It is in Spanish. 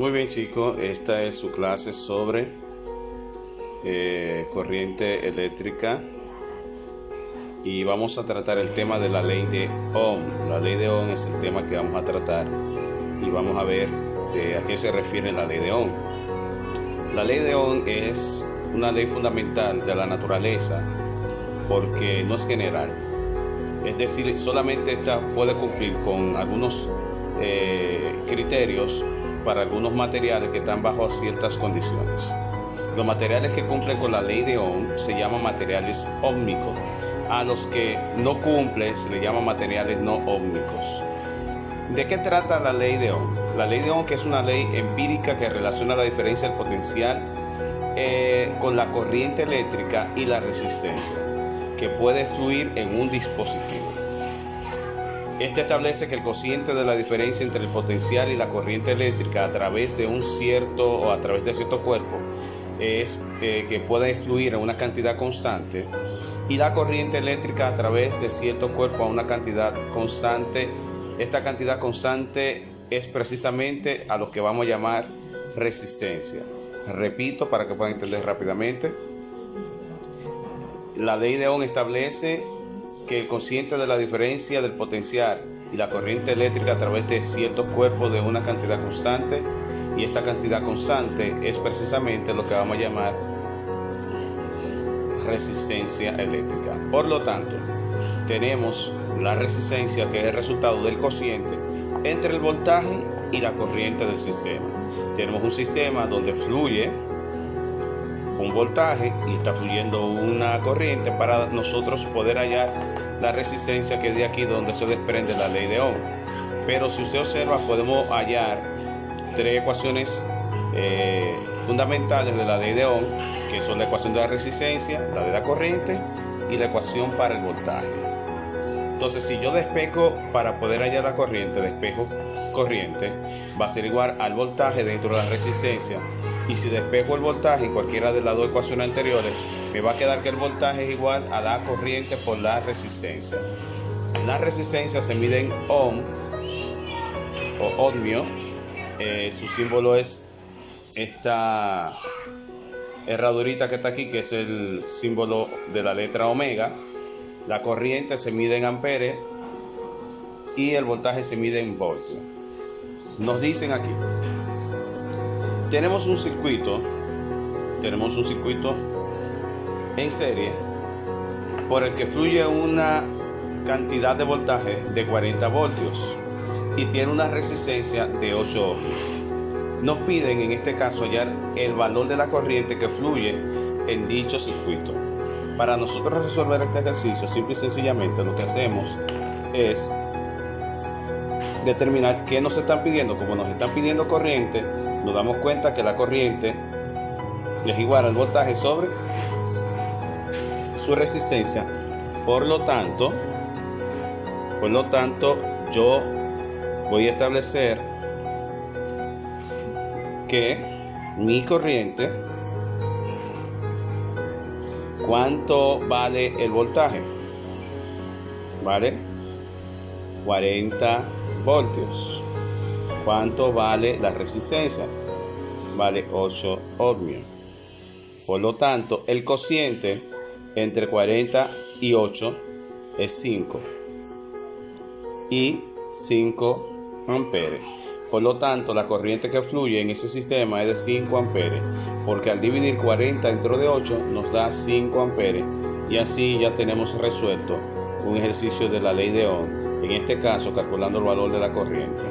Muy bien, chicos, esta es su clase sobre corriente eléctrica y vamos a tratar el tema de la ley de Ohm. La ley de Ohm es el tema que vamos a tratar y vamos a ver a qué se refiere la ley de Ohm. La ley de Ohm es una ley fundamental de la naturaleza porque no es general, es decir, solamente esta puede cumplir con algunos criterios para algunos materiales que están bajo ciertas condiciones. Los materiales que cumplen con la ley de Ohm se llaman materiales óhmicos. A los que no cumplen se les llama materiales no óhmicos. ¿De qué trata la ley de Ohm? La ley de Ohm, que es una ley empírica que relaciona la diferencia del potencial con la corriente eléctrica y la resistencia que puede fluir en un dispositivo. Este establece que el cociente de la diferencia entre el potencial y la corriente eléctrica a través de cierto cuerpo es que puede fluir en una cantidad constante, y la corriente eléctrica a través de cierto cuerpo a una cantidad constante. Esta cantidad constante es precisamente a lo que vamos a llamar resistencia. Repito para que puedan entender rápidamente. La ley de Ohm establece que el cociente de la diferencia del potencial y la corriente eléctrica a través de ciertos cuerpos de una cantidad constante, y esta cantidad constante es precisamente lo que vamos a llamar resistencia eléctrica. Por lo tanto, tenemos la resistencia, que es el resultado del cociente entre el voltaje y la corriente del sistema. Tenemos un sistema donde fluye un voltaje y está fluyendo una corriente para nosotros poder hallar la resistencia, que es de aquí donde se desprende la ley de Ohm. Pero si usted observa, podemos hallar tres ecuaciones fundamentales de la ley de Ohm, que son la ecuación de la resistencia, la de la corriente y la ecuación para el voltaje. Entonces, si yo despejo para poder hallar la corriente, despejo corriente, va a ser igual al voltaje dentro de la resistencia. Y si despejo el voltaje en cualquiera de las dos ecuaciones anteriores, me va a quedar que el voltaje es igual a la corriente por la resistencia. La resistencia se mide en ohm o ohmio. Su símbolo es esta herradurita que está aquí, que es el símbolo de la letra omega. La corriente se mide en amperes y el voltaje se mide en voltios. Nos dicen aquí, tenemos un circuito en serie por el que fluye una cantidad de voltaje de 40 voltios y tiene una resistencia de 8 ohms. Nos piden en este caso hallar el valor de la corriente que fluye en dicho circuito. Para nosotros resolver este ejercicio, simple y sencillamente lo que hacemos es determinar qué nos están pidiendo. Como nos están pidiendo corriente, nos damos cuenta que la corriente es igual al voltaje sobre su resistencia. Por lo tanto, yo voy a establecer que mi corriente, ¿cuánto vale el voltaje? Vale 40 voltios. ¿Cuánto vale la resistencia? Vale 8 ohmios. Por lo tanto, el cociente entre 40 y 8 es 5 y 5 amperes. Por lo tanto, la corriente que fluye en ese sistema es de 5 amperes, porque al dividir 40 dentro de 8 nos da 5 amperes, y así ya tenemos resuelto un ejercicio de la ley de Ohm, en este caso calculando el valor de la corriente.